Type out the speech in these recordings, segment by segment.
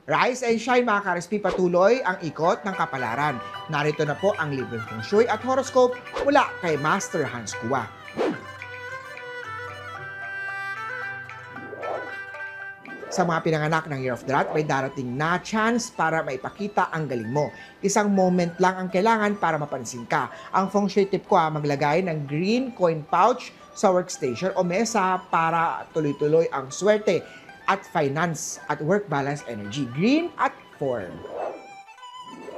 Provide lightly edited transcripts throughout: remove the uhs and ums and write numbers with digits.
Rise and shine mga ka-RSP, patuloy ang ikot ng kapalaran. Narito na po ang libreng feng shui at horoscope mula kay Master Hans Kua. Sa mga pinanganak ng Year of the Rat, may darating na chance para maipakita ang galing mo. Isang moment lang ang kailangan para mapansin ka. Ang feng shui tip ko maglagay ng green coin pouch sa workstation o mesa para tuloy-tuloy ang swerte at finance at work balance energy. Green at 4.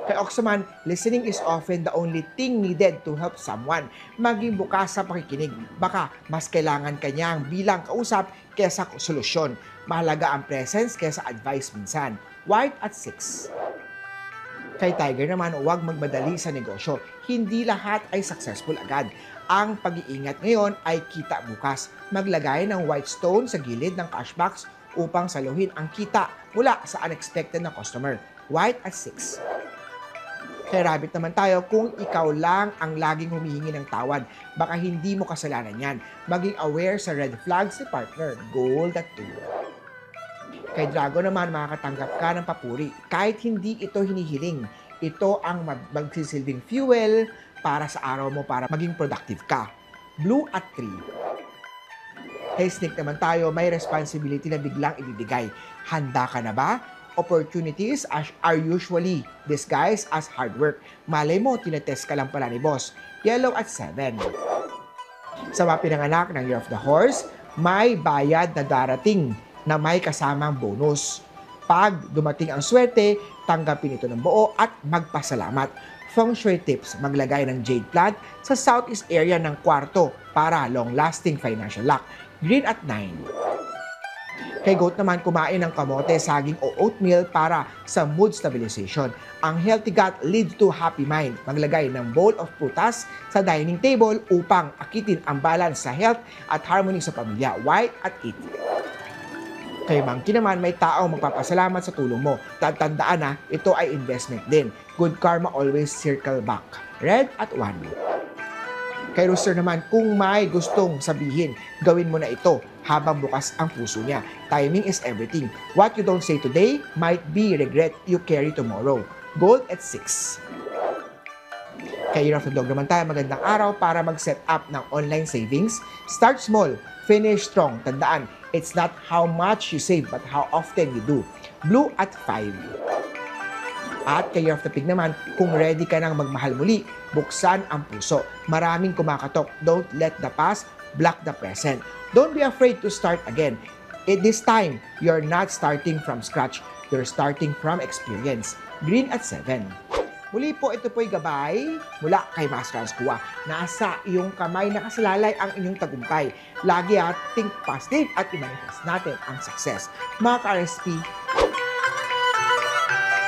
Kay Oxaman, listening is often the only thing needed to help someone. Maging bukas sa pakikinig. Baka mas kailangan kanyang bilang kausap kesa solusyon. Mahalaga ang presence kesa advice minsan. White at 6. Kay Tiger naman, huwag magmadali sa negosyo. Hindi lahat ay successful agad. Ang pag-iingat ngayon ay kita bukas. Maglagay ng white stone sa gilid ng cash box upang saluhin ang kita mula sa unexpected na customer. White at 6. Kay Rabbit naman tayo, kung ikaw lang ang laging humihingi ng tawad, baka hindi mo kasalanan yan. Maging aware sa red flags ni partner. Gold at 2. Kay Dragon naman, makakatanggap ka ng papuri. Kahit hindi ito hinihiling, ito ang magsisilbing fuel para sa araw mo para maging productive ka. Blue at 3. Kay Snake naman tayo, may responsibility na biglang ibibigay. Handa ka na ba? Opportunities are usually disguised as hard work. Malay mo, tinetest ka lang pala ni boss. Yellow at 7. Sa mga pinanganak ng Year of the Horse, may bayad na darating na may kasamang bonus. Pag dumating ang swerte, tanggapin ito ng buo at magpasalamat. Feng Shui tips, maglagay ng jade plant sa southeast area ng kwarto para long-lasting financial luck. Green at 9. Kay Goat naman, kumain ng kamote, saging o oatmeal para sa mood stabilization. Ang healthy gut leads to happy mind. Maglagay ng bowl of prutas sa dining table upang akitin ang balance sa health at harmony sa pamilya. White at 8. Kay Monkey naman, may taong magpapasalamat sa tulong mo. Tandaan ito ay investment din. Good karma always circle back. Red at 1. Kay Rooster naman, kung may gustong sabihin, gawin mo na ito habang bukas ang puso niya. Timing is everything. What you don't say today might be regret you carry tomorrow. Gold at 6. Kay Year of the Dog naman tayo, magandang araw para mag-set up ng online savings. Start small, finish strong. Tandaan, it's not how much you save but how often you do. Blue at 5. At kay Year of the Pig naman, kung ready ka nang magmahal muli, buksan ang puso. Maraming kumakatok. Don't let the past block the present. Don't be afraid to start again. At this time, you're not starting from scratch. You're starting from experience. Green at 7. Muli po, ito po'y gabay mula kay Master Hans Kua. Nasa iyong kamay nakasalalay ang inyong tagumpay. Lagi think positive at i-manifest natin ang success. Mga ka-RSP,